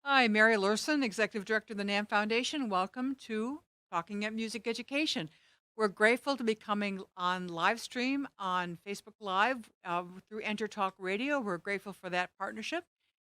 Hi, Mary Lurson, Executive Director of the NAMM Foundation. Welcome to Talking at Music Education. We're grateful to be coming on live stream on Facebook Live through EnterTalk Radio. We're grateful for that partnership.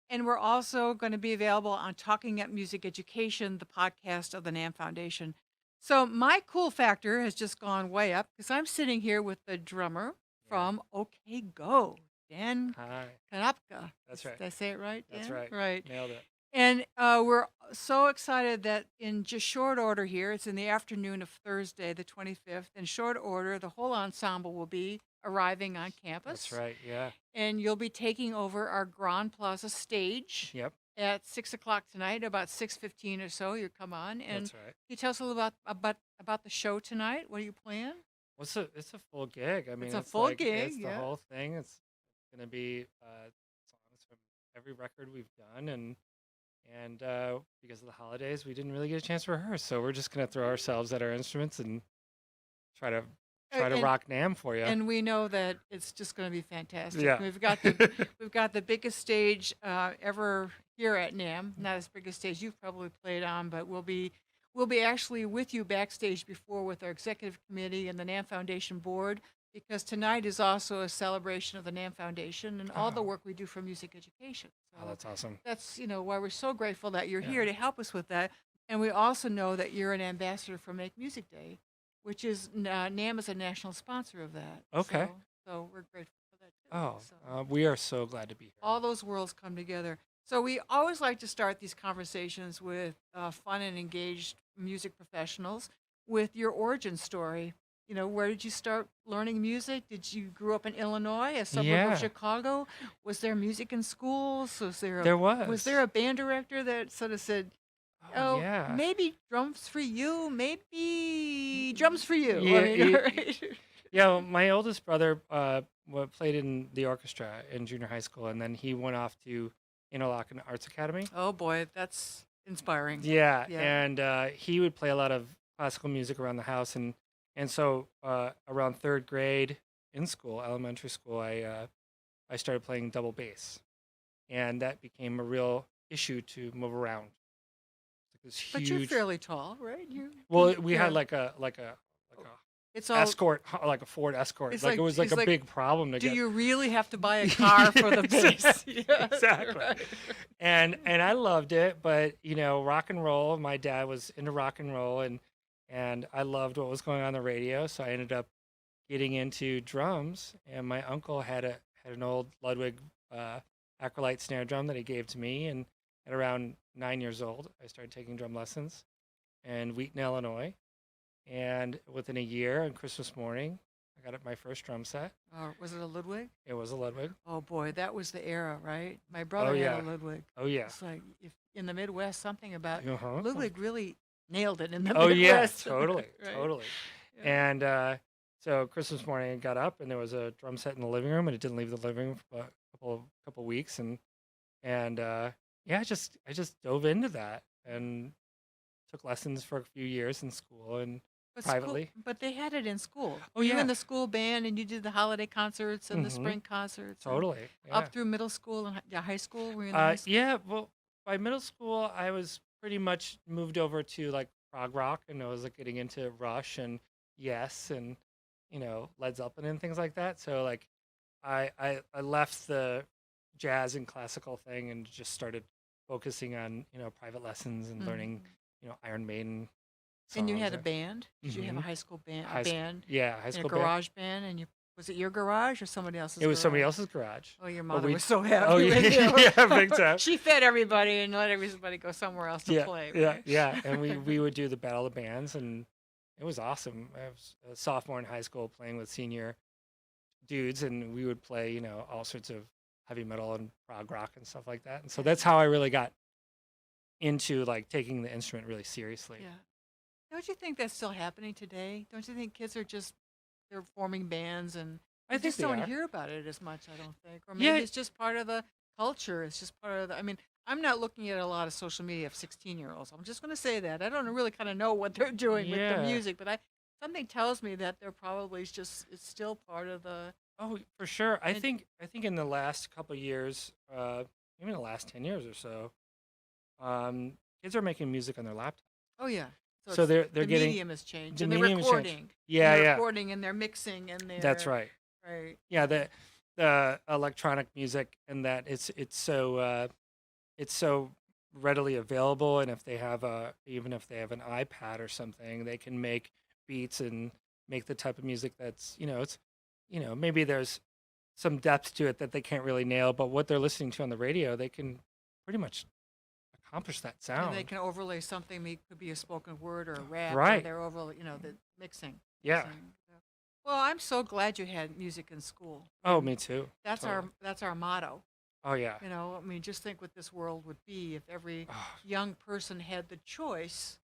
And we're also going to be available on Talking at Music Education, the podcast of the NAMM Foundation. So my cool factor has just gone way up because I'm sitting here with the drummer Yeah. from OK Go, Dan Hi. Konopka. That's right. Did I say it right, That's Dan? right. Right. Nailed it. And we're so excited that in just short order here, it's in the afternoon of Thursday, the 25th. In short order, the whole ensemble will be arriving on That's campus. right. Yeah. And you'll be taking over our Grand Plaza stage Yep. at 6 o'clock tonight, about 6:15 or so. You come on, and That's right. can you tell us a little about the show tonight? What do you plan? It's a full gig. I It's mean, a it's full like gig, it's the yeah. whole thing. It's gonna be songs from every record we've done, and because of the holidays, we didn't really get a chance to rehearse, so we're just gonna throw ourselves at our instruments and try to Uh, try to And rock Nam for you. and we know that it's just going to be fantastic. Yeah. We've got the biggest stage ever here at NAMM. Not as big a stage you've probably played on, but we'll be actually with you backstage before with our executive committee and the NAMM Foundation board because tonight is also a celebration of the NAMM Foundation and all the Oh, work we do for music education. oh, So that's awesome. that's why we're so grateful that you're Yeah. here to help us with that. And we also know that you're an ambassador for Make Music Day, which is NAMM is a national sponsor of that. Okay. So we're grateful for that too. Oh, So we are so glad to be here. all those worlds come together. So we always like to start these conversations with fun and engaged music professionals with your origin story. Where did you start learning music? Did you grew up in Illinois, a suburb of Yeah, Chicago? Was there music in schools? there Was there was. a band director that sort of said, Oh "Oh, yeah. maybe drums for you, maybe drums for you"? I Yeah, mean, right? yeah. Well, my oldest brother played in the orchestra in junior high school, and then he went off to Interlochen Arts Academy. Oh boy, that's inspiring. Yeah, Yeah. and he would play a lot of classical music around the house, and so around third grade in school, elementary school, I started playing double bass, and that became a real issue to move around. Like this But you're huge. fairly tall, right? Well, we had Yeah. like a It's all. escort, like a Ford Escort. Like it was like It's a like. big problem to Do get. you really have to buy a car for the bass? Yeah, Exactly. right. And I loved it, but rock and roll. My dad was into rock and roll, and I loved what was going on the radio. So I ended up getting into drums, and my uncle had an old Ludwig acrylite snare drum that he gave to me, and at around 9 years old, I started taking drum lessons in Wheaton, Illinois. And within a year, on Christmas morning, I got my first drum set. Was it a Ludwig? It was a Ludwig. Oh boy, that was the era, right? My Oh brother had yeah. a Ludwig. Oh yeah. It's like if in the Midwest, something about Uh-huh. Ludwig really nailed it in the Oh yeah, Midwest. totally, Right. totally. Yeah. And so Christmas morning, I got up and there was a drum set in the living room, and it didn't leave the living room for about a couple weeks, and yeah, I just dove into that and took lessons for a few years in school and privately. But they had it in school. Oh Were you in yeah. the school band and you did the holiday concerts and the Mm-hmm. spring concerts and Totally. Yeah. up through middle school and high school? Were you in the high school? Yeah. Well, by middle school, I was pretty much moved over to like prog rock, and I was like getting into Rush and Yes and Led Zeppelin and things like that. So like I left the jazz and classical thing and just started focusing on private lessons and learning Mhm. Iron Maiden And you had songs. a band? Did you have a Mm-hmm. high school band, High school, band yeah, high in a school band. garage band? And was it your garage or somebody else's It was somebody garage? else's garage. Oh, your But mother we, was so oh happy yeah, with you. yeah, big time. She fed everybody and let everybody go somewhere else to Yeah, play, yeah, right? yeah. And we would do the Battle of the Bands, and it was awesome. I was a sophomore in high school playing with senior dudes, and we would play, all sorts of heavy metal and prog rock and stuff like that. And so that's how I really got into like taking the instrument really seriously. Yeah. Don't you think that's still happening today? Don't you think kids are they're forming bands and I you think just they don't are. hear about it as much, I don't think. Or Yeah, maybe it's just part of the culture. It's just part of I mean, I'm not looking at a lot of social media of 16-year-olds. I'm just going to say that. I don't really kind of know what they're doing with the yeah. music, but something tells me that they're probably it's still part of the Oh, for sure. I and think I think in the last couple of years, even the last 10 years or so, kids are making music on their laptop. Oh yeah. So So it's they're the getting medium has changed, the and they're medium has changed. recording, Yeah, yeah, and they're mixing, and that's they're right. right. Yeah, the electronic music, and that it's so readily available, and if they have a even if they have an iPad or something, they can make beats and make the type of music that's it's maybe there's some depth to it that they can't really nail, but what they're listening to on the radio, they can pretty much accomplish that And they sound. can overlay something. Could be a spoken word or a rap, or Right. they're over, the mixing. Yeah. Yeah. Well, I'm so glad you had music in school. Oh, me too. That's Totally. our motto. Oh yeah. I mean, just think what this world would be if every Oh, young person had the choice.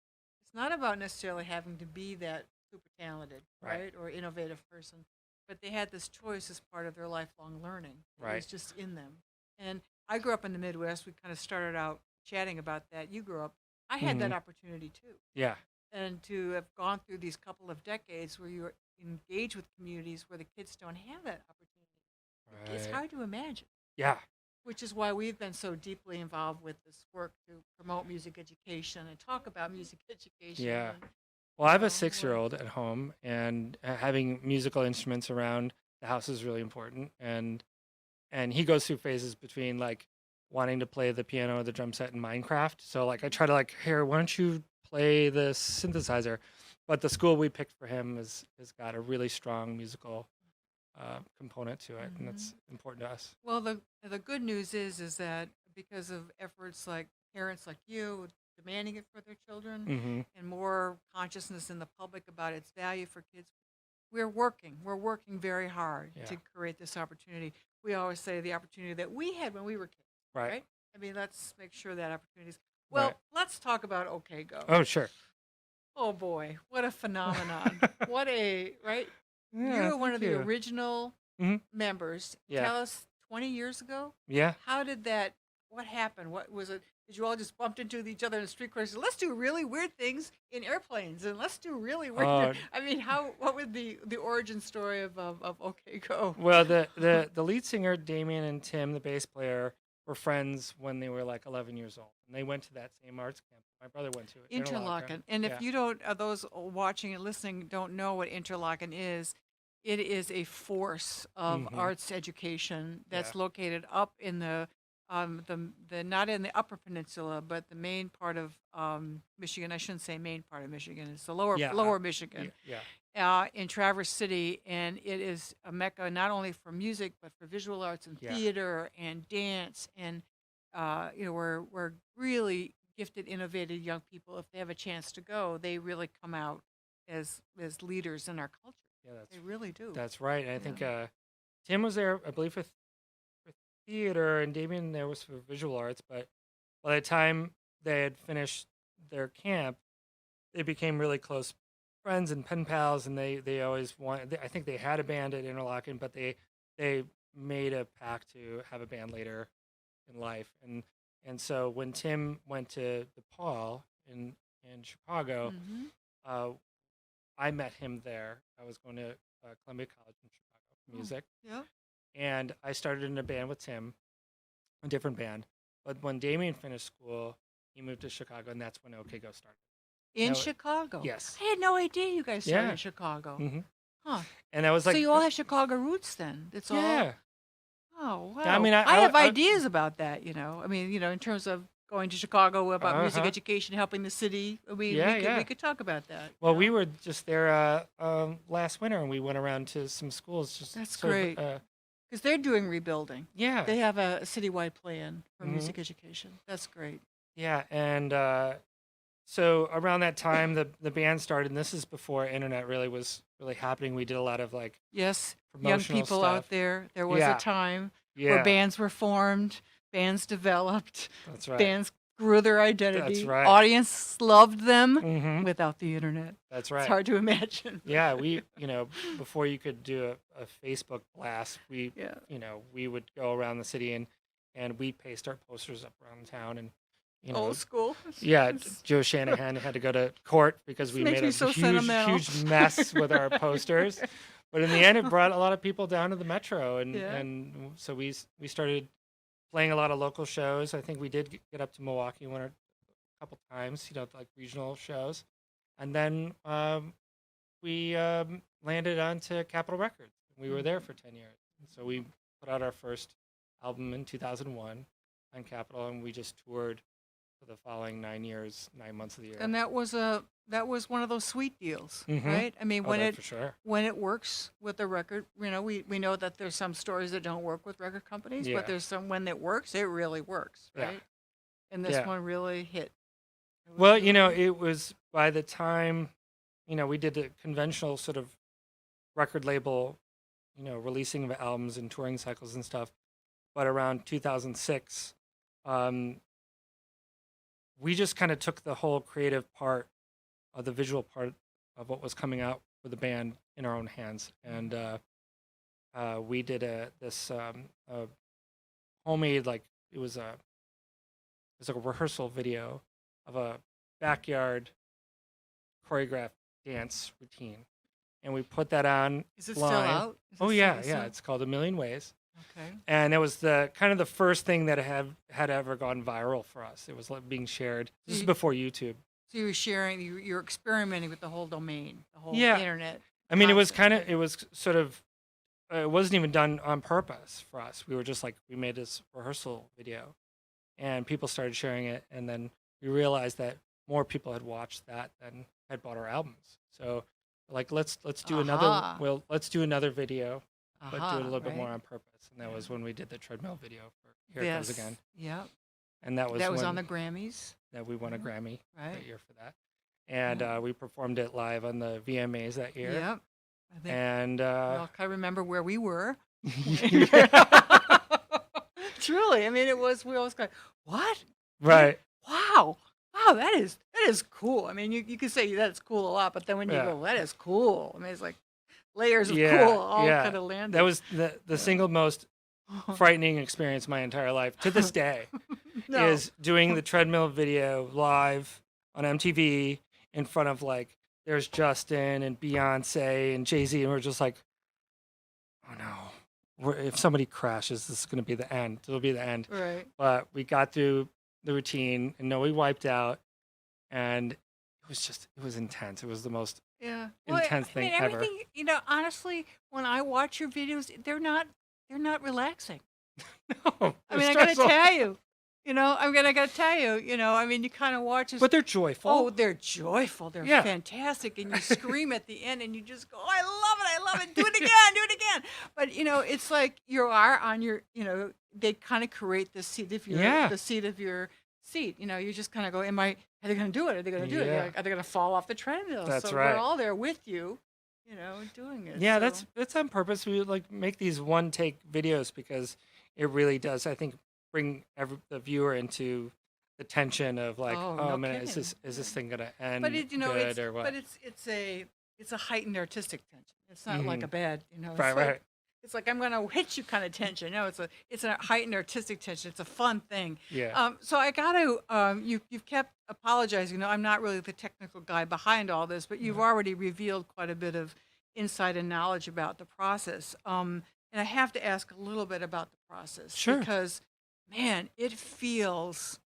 It's not about necessarily having to be that super talented, right. right, or innovative person, but they had this choice as part of their lifelong learning. It was Right. just in them. And I grew up in the Midwest. We kind of started out chatting about that. You grew up. I had that Hmm. opportunity too. Yeah. And to have gone through these couple of decades where you're engaged with communities where the kids don't have that opportunity, it's Right. hard to imagine. Yeah. Which is why we've been so deeply involved with this work to promote music education and talk about music education. Yeah. And, Well, I have a we're 6-year-old at home, and having musical instruments around the house is really important. And he goes through phases between like wanting to play the piano or the drum set in Minecraft. So like I try to like, here, why don't you play the synthesizer? But the school we picked for him has got a really strong musical component to it, and that's important to us. well, the good news is that because of efforts like parents like you demanding it for their children Hmm. and more consciousness in the public about its value for kids, we're working very hard Yeah. to create this opportunity. We always say the opportunity that we had when we were kids, Right. right? I mean, let's make sure that opportunities. Well, Right. let's talk about OK Go. Oh, sure. Oh boy, what a phenomenon! What a right. Yeah. You're one Thank of the you. original Mhm. members. Yeah. Tell us, 20 years ago, Yeah. how did that? What happened? What was it? Did you all just bumped into each other in the street corners? And said, let's do really weird things in airplanes, and let's do really weird. Oh, I mean, how? What would the origin story of OK Go? well, the lead singer Damien and Tim, the bass player, were friends when they were like 11 years old, and they went to that same arts camp my brother went to. Interlochen. And Yeah. if you don't, those watching and listening don't know what Interlochen is, it is a force of Hmm. arts education that's Yeah. located up in the not in the Upper Peninsula, but the main part of Michigan. I shouldn't say main part of Michigan. It's the lower Yeah. lower Michigan, Yeah. in Traverse City, and it is a mecca not only for music but for visual arts and Yeah. theater and dance and where really gifted, innovative young people, if they have a chance to go, they really come out as leaders in our culture. Yeah. They really do. That's right. And I Yeah. think Tim was there, I believe, for theater, and Damien there was for visual arts. But by the time they had finished their camp, they became really close friends and pen pals, and they always wanted. I think they had a band at Interlochen, but they made a pact to have a band later in life. And so when Tim went to DePaul in Chicago, Hmm. uh, I met him there. I was going to Columbia College in Chicago for music, Yeah. and I started in a band with Tim, a different band. But when Damien finished school, he moved to Chicago, and that's when OK Go started. In Now, Chicago. yes. I had no idea you guys started Yeah. in Chicago. Hmm. Huh. And that was So like, you all have Chicago roots then. It's all. yeah. Oh, wow. I mean, I have ideas about that, I mean, in terms of going to Chicago about music Uh-huh. education, helping the city. Yeah. We could talk about that. Well, we were just there last winter, and we went around to some schools. Just That's sort of, great. Because they're doing rebuilding. yeah. They have a citywide plan for Mhm. music education. That's great. Yeah, and so around that time, the band started, and this is before internet really was really happening. We did a lot of like Yes, young promotional people out stuff. there. There was Yeah. a time Yeah, where bands were formed, bands developed, that's right. bands grew their identity. right. Audience loved them Hmm. without the internet. That's It's right. hard to imagine. Yeah, before you could do a Facebook blast, Yeah. we would go around the city and we paste our posters up around town, and Old school. yeah, It's- Joe Shanahan had to go to court because we Makes made me a so huge, sentimental. huge mess with our posters. But in the end, it brought a lot of people down to the metro, and Yeah. and so we started playing a lot of local shows. I think we did get up to Milwaukee couple times, like regional shows, and then we landed onto Capitol Records. We were there for 10 years. So we put out our first album in 2001 on Capitol, and we just toured for the following 9 years, 9 months of the year. And that was one of those sweet deals, Mm-hmm. right? I mean, Oh, that for sure. when it works with the record, we know that there's some stories that don't work with record companies, Yeah. but there's some when it works, it really works, Yeah. right? And this Yeah. one really hit. It was Well, really- it was by the time, we did a conventional sort of record label, releasing of albums and touring cycles and stuff. But around 2006, we just kind of took the whole creative part of the visual part of what was coming out for the band in our own hands. And we did this homemade, like, it was like a rehearsal video of a backyard choreographed dance routine. And we put that on Is it line. still out? Is it Oh yeah, still- yeah. It's called A Million Ways. Okay. And it was the kind of the first thing that had ever gone viral for us. It was like being shared. This is you- before YouTube. So you were sharing, you're experimenting with the whole domain, the whole Yeah. internet. I mean, it was concept. it was sort of, it wasn't even done on purpose for us. We were just like, we made this rehearsal video, and people started sharing it, and then we realized that more people had watched that than had bought our albums. So, like, let's do Aha. let's do another video, but do Aha, it a little bit more right? on purpose. And that Yeah. was when we did the treadmill video for Here It Goes Yes. Again, Yep. and that was on when the Grammys, that we won a Grammy right? that year for that, and we performed it live on the VMAs that year. Yep. I think And we all kind of remember where we were. yeah, Truly, I mean, we always go, what? right, Wow, that is cool. I mean, you can say that's cool a lot, but then when you Yeah. go, that is cool. I mean, it's like layers of Yeah, cool all yeah. kind of landed. that was the single most frightening experience of my entire life to this day. No. Is doing the treadmill video live on MTV in front of, like, there's Justin and Beyonce and Jay-Z, and we're just like, oh no, if somebody crashes, this is going to be the end. It'll be the end. right. But we got through the routine, and we wiped out, and it was intense. It was the most Yeah. intense thing ever. Everything, honestly, when I watch your videos, they're not relaxing. No, I mean, I got to tell you, I got to tell you, I mean, you kind of watch this. but they're joyful. Oh, they're joyful. They're Yeah. fantastic. And you scream at the end and you just go, I love it. Do it again. Do it again. But, it's like you are on your, they kind of create the seat of your, Yeah. the seat of your seat. You just kind of go, are they going to do it? Are they going to do it? Yeah. Are they going to fall off the treadmill? That's so right. We're all there with you, doing it. Yeah, So- that's on purpose. We like make these one take videos because it really does, I think, bring the viewer into the tension of, like, Oh, oh no man, kidding. is this thing gonna end But it, good or what? but it's a heightened artistic tension. It's not like a bad, it's Right, like, right. It's like I'm gonna hit you kind of tension. No, it's a heightened artistic tension. It's a fun thing. Yeah. So I gotta you've kept apologizing. I'm not really the technical guy behind all this, but you've already revealed quite a bit of insight and knowledge about the process. And I have to ask a little bit about the process Sure. because, man, it feels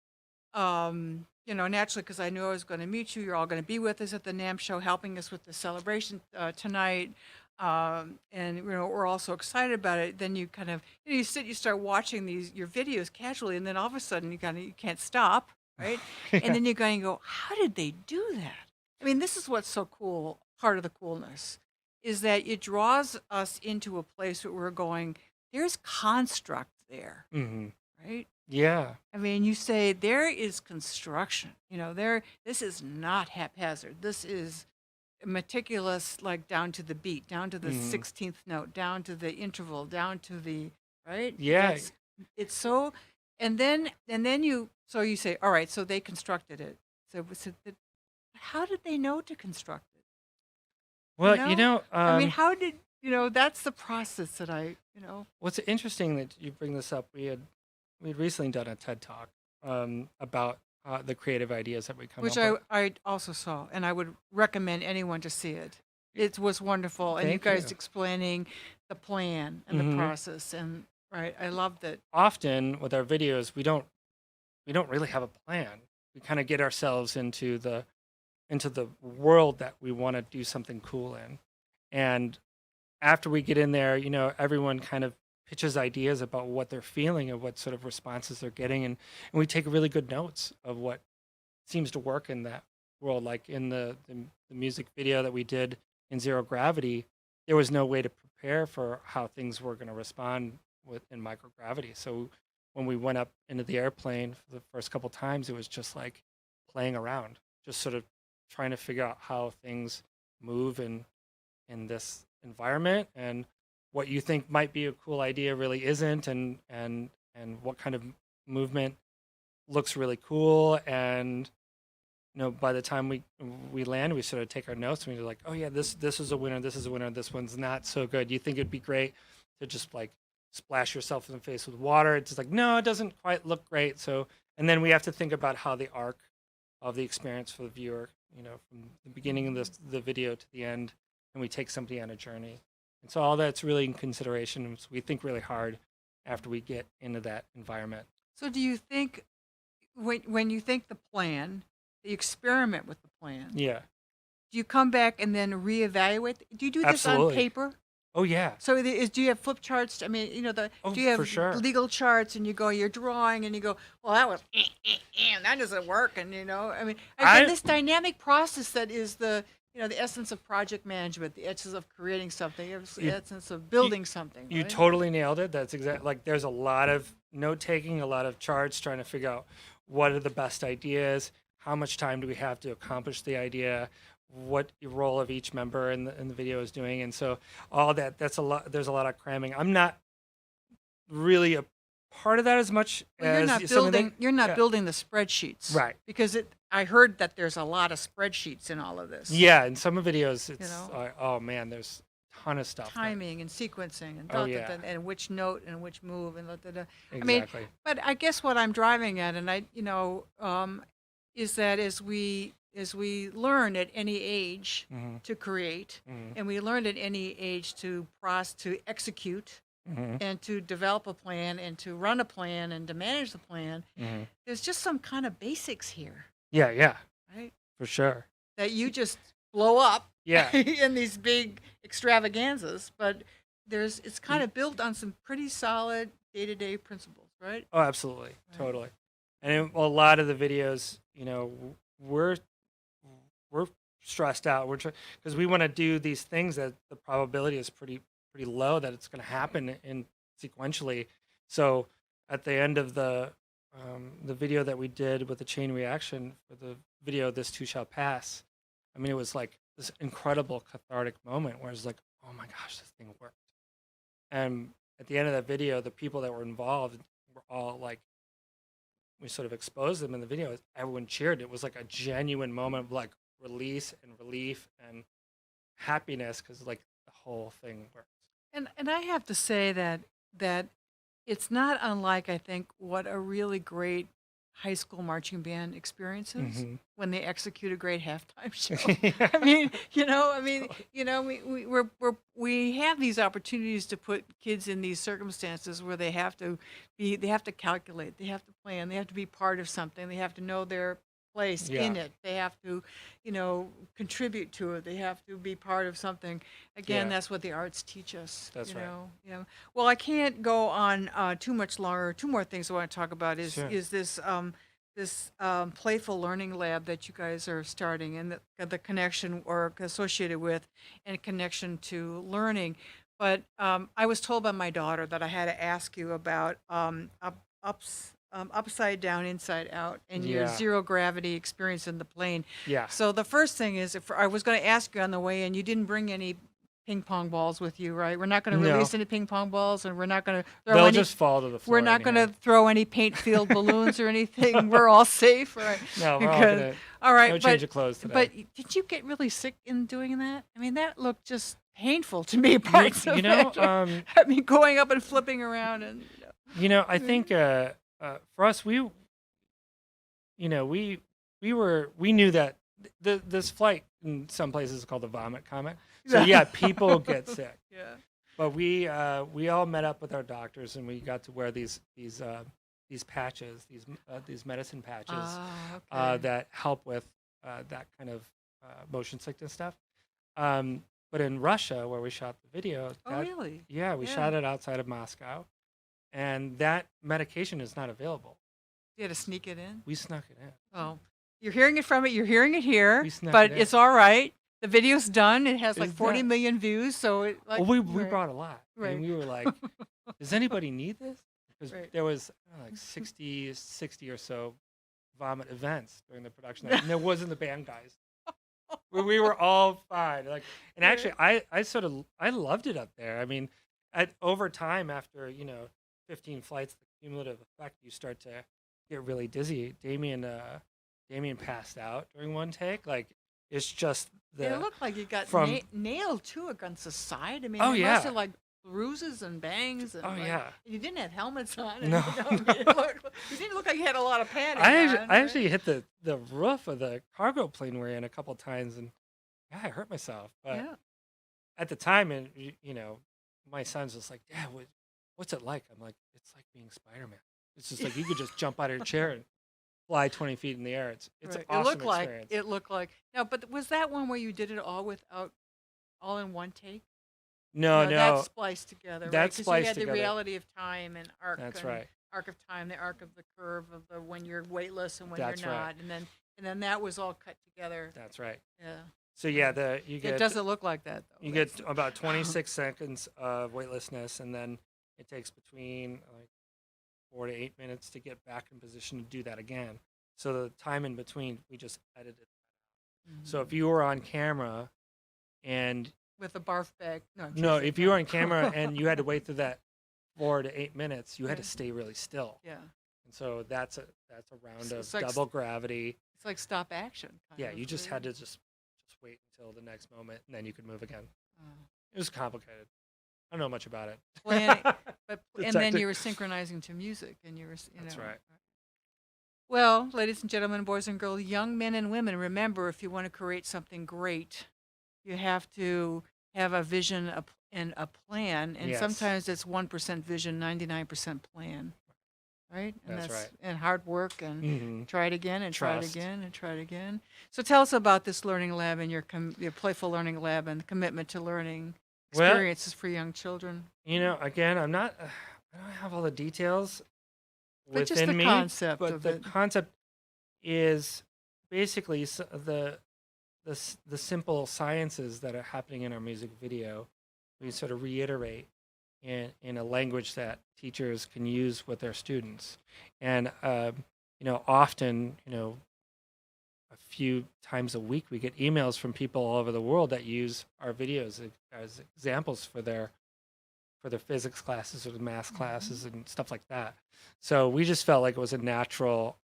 naturally, because I knew I was going to meet you. You're all going to be with us at the NAMM Show, helping us with the celebration tonight. And we're all so excited about it. Then you kind of you start watching your videos casually, and then all of a sudden you can't stop, right? And then you're going to go, how did they do that? I mean, this is what's so cool. Part of the coolness is that it draws us into a place where we're going. There's construct there, Mm-hmm. right? Yeah. I mean, you say there is construction. This is not haphazard. This is meticulous, like down to the beat, down to the Mhm. 16th note, down to the interval, down to the right. Yeah. It's so, and then you say, all right, so they constructed it. How did they know to construct it? Well, I mean, how did That's the process that what's interesting that you bring this up. We'd recently done a TED Talk about the creative ideas that we come which up with. I also saw, and I would recommend anyone to see it. It was wonderful, and you Thank guys you. explaining the plan and Mhm. the process, and right, I loved it. Often with our videos, we don't really have a plan. we kind of get ourselves into the world that we want to do something cool in. And after we get in there, everyone kind of pitches ideas about what they're feeling and what sort of responses they're getting, and we take really good notes of what seems to work in that world. Like in the music video that we did in Zero Gravity, there was no way to prepare for how things were going to respond in microgravity. So when we went up into the airplane for the first couple times, it was just like playing around, just sort of trying to figure out how things move in this environment, and what you think might be a cool idea really isn't, and what kind of movement looks really cool. And by the time we land, we sort of take our notes and we're like, oh yeah, this is a winner, this is a winner, this one's not so good. You think it'd be great to just like splash yourself in the face with water? It's just like, no, it doesn't quite look great. So, and then we have to think about how the arc of the experience for the viewer, from the beginning of the video to the end, and we take somebody on a journey. And so all that's really in consideration. So we think really hard after we get into that environment. So do you think when you think the plan, you experiment with the plan? Yeah, Do you come back and then reevaluate? Do you do this on absolutely. paper? Oh yeah. So do you have flip charts? I mean, Oh, do you for have sure. legal charts and you're drawing and you go, well, that was, that doesn't work. And, I mean, again, this dynamic process that is the essence of project management, the essence of creating something, the You- essence of building something. You Right? totally nailed it. That's exactly, like, there's a lot of note taking, a lot of charts, trying to figure out what are the best ideas, how much time do we have to accomplish the idea, what the role of each member in the video is doing. And so all that's a lot. There's a lot of cramming. I'm not really a part of that as much Well, you're as not some of the, building. You're not yeah. building the spreadsheets, Right. Because I heard that there's a lot of spreadsheets in all of this. Yeah, in some videos, it's know? oh man, there's a ton of stuff. Timing and sequencing and Oh, yeah. and which note and which move and Exactly. I mean, but I guess what I'm driving at, and is that as we learn at any age Mhm. to create, Mhm. and we learn at any age to execute Mhm. and to develop a plan and to run a plan and to manage the plan, Mhm. there's just some kind of basics here, Yeah, right? for sure. That you just blow up Yeah. in these big extravaganzas, but it's kind of built on some pretty solid day-to-day principles, right? Oh, absolutely, Right. totally. And in a lot of the videos, we're stressed out. We're because we want to do these things that the probability is pretty low that it's going to happen in sequentially. So at the end of the video that we did with the chain reaction for the video, This Too Shall Pass, I mean, it was like this incredible cathartic moment where it's like, oh my gosh, this thing worked. And at the end of that video, the people that were involved were all like, we sort of exposed them in the video. Everyone cheered. It was like a genuine moment of like release and relief and happiness, because like the whole thing worked. And I have to say that it's not unlike, I think, what a really great high school marching band experiences Mhm. when they execute a great halftime show. Yeah. We have these opportunities to put kids in these circumstances where they have to calculate, they have to plan, they have to be part of something, they have to know their place in Yeah. it, they have to, contribute to it, they have to be part of something. Again, Yeah. that's what the arts teach us. That's right. Yeah. Well, I can't go on too much longer. Two more things I want to talk about Sure. is this playful learning lab that you guys are starting, and the connection or associated with and connection to learning. But I was told by my daughter that I had to ask you about upside down, inside out, and your Yeah. zero gravity experience in the plane. Yeah. So the first thing is, if I was going to ask you on the way in, you didn't bring any ping pong balls with you, right? We're not going to No. release any ping pong balls, and we're not going to throw They'll any. just fall to the floor. We're not going anyhow. to throw any paint-filled balloons or anything. We're all safe, right? No, we're all Because- gonna All right, no change of clothes today. but did you get really sick in doing that? I mean, that looked just painful to me. Parts of you know, it. um, Going up and flipping around and. I think for us, we knew that this flight in some places is called the vomit comet. So yeah, people get sick. Yeah. But we all met up with our doctors, and we got to wear these these patches, these medicine patches Okay. that help with that kind of motion sickness stuff. But in Russia, where we shot the video, Oh, really? yeah, we Yeah. shot it outside of Moscow, and that medication is not available. You had to sneak it in? We snuck it in. Oh, you're hearing it from it. You're hearing it here, We snuck but it it's in. all right. The video's done. It has like It's 40 done. million views. So it like Well, we right, brought a lot, right, and we were like, "Does anybody need this?" Because right. there was like 60 or so vomit events during the production, and there wasn't the band guys. We were all fine. Like, and actually, I loved it up there. I mean, over time, after 15 flights, the cumulative effect, you start to get really dizzy. Damien passed out during one take. Like, it's just It looked like you got from nailed too against the side. I mean, oh it must yeah, have like bruises and bangs and oh like yeah. you didn't have helmets on. And, No, you didn't look like you had a lot of padding I on. actually hit the roof of the cargo plane we're in a couple times, and yeah, I hurt myself. But Yeah. at the time, and my son's just like, "Dad, what's it like?" I'm like, "It's like being Spider-Man. It's just like you could just jump out of your chair and fly 20 feet in the air. It's Right. an awesome experience." It looked like now, but was that one where you did it all in one take? No, No, that's no, spliced together, right? that's Because you spliced had the together. reality of time and That's right. arc of time, the arc of the curve of the when you're weightless and when That's you're right. not, and then that was all cut together. That's right. Yeah. So yeah, It doesn't look like that though. you get about 26 seconds of weightlessness, and then it takes between like 4 to 8 minutes to get back in position to do that again. So the time in between, we just edited. So if you were on camera and with a barf bag, no, I'm no, teasing, if you were on camera and you had to wait through that 4 to 8 minutes, you had to Yeah. stay really still. Yeah. And so that's a round It's- of it's like double gravity. It's like stop action. Kind Yeah, of, you just right? had to just wait until the next moment, and then you could move again. Oh. It was complicated. I don't know much about it. Planning, but The and then tactic- you were synchronizing to music, and you were That's right. Well, ladies and gentlemen, boys and girls, young men and women, remember if you want to create something great, you have to have a vision and a plan. And Yes. sometimes it's 1% vision, 99% plan, right? And That's right. And hard work and hmm try it again and try it Trust. again and try it again. So tell us about this learning lab and your playful learning lab and the commitment to learning Well, experiences for young children. again, I'm not. I don't have all the details But just within the me, concept but of the it. concept is basically the simple sciences that are happening in our music video. We sort of reiterate in a language that teachers can use with their students, and often, a few times a week, we get emails from people all over the world that use our videos as examples for their physics classes or the math classes and stuff like that. So we just felt like it was a natural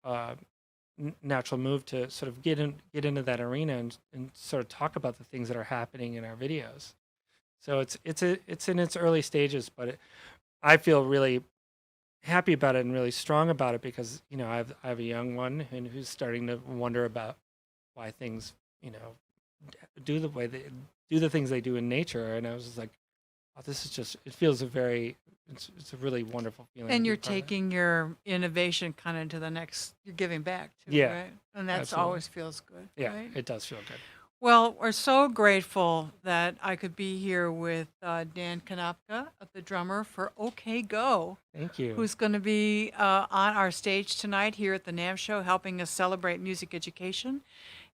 natural move to sort of get into that arena and sort of talk about the things that are happening in our videos. So it's in its early stages, but I feel really happy about it and really strong about it because I have a young one who's starting to wonder about why things do the things they do in nature, and I was just like, oh, this is just, it feels it's a really wonderful feeling. to And be you're part of it. taking your innovation kind of to the next, you're giving back too, Yeah, right? And that's absolutely. always feels good, Yeah, right? it does feel good. Well, we're so grateful that I could be here with Dan Konopka, the drummer for OK Go, Thank you. who's going to be on our stage tonight here at the NAMM Show, helping us celebrate music education.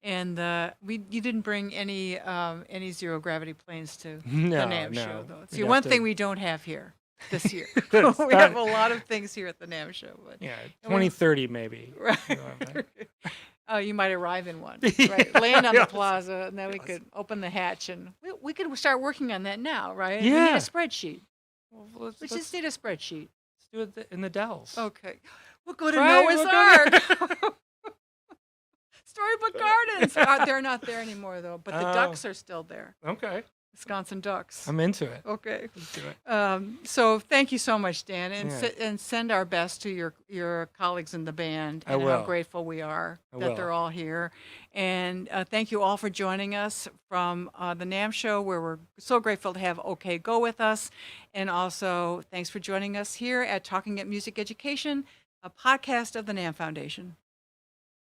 And you didn't bring any zero gravity planes to the No, NAMM no. Show, though. It's We'd the have one to- thing we don't have here this year. It's we have not- a lot of things here at the NAMM Show, but Yeah, And we- 2030 maybe. right. Right. Oh, you might arrive in one, Yeah, right? Land on the yes. plaza, and then we Yes. could open the hatch, and we could start working on that now, right? We need Yeah. a spreadsheet. Well, We let's just need a spreadsheet. do it in the Dells. Okay. We'll go to Right, Noah's we'll go Ark. Storybook Gardens. They're not there anymore, though, but the Oh. ducks are still there. Okay, Wisconsin ducks. I'm into it. Okay. Let's do it. So thank you so much, Dan, and Yeah. and send our best to your colleagues in the band I and how will. grateful we are I that will. they're all here. And thank you all for joining us from the NAMM Show, where we're so grateful to have OK Go with us. And also, thanks for joining us here at Talking at Music Education. a podcast of the NAMM Foundation.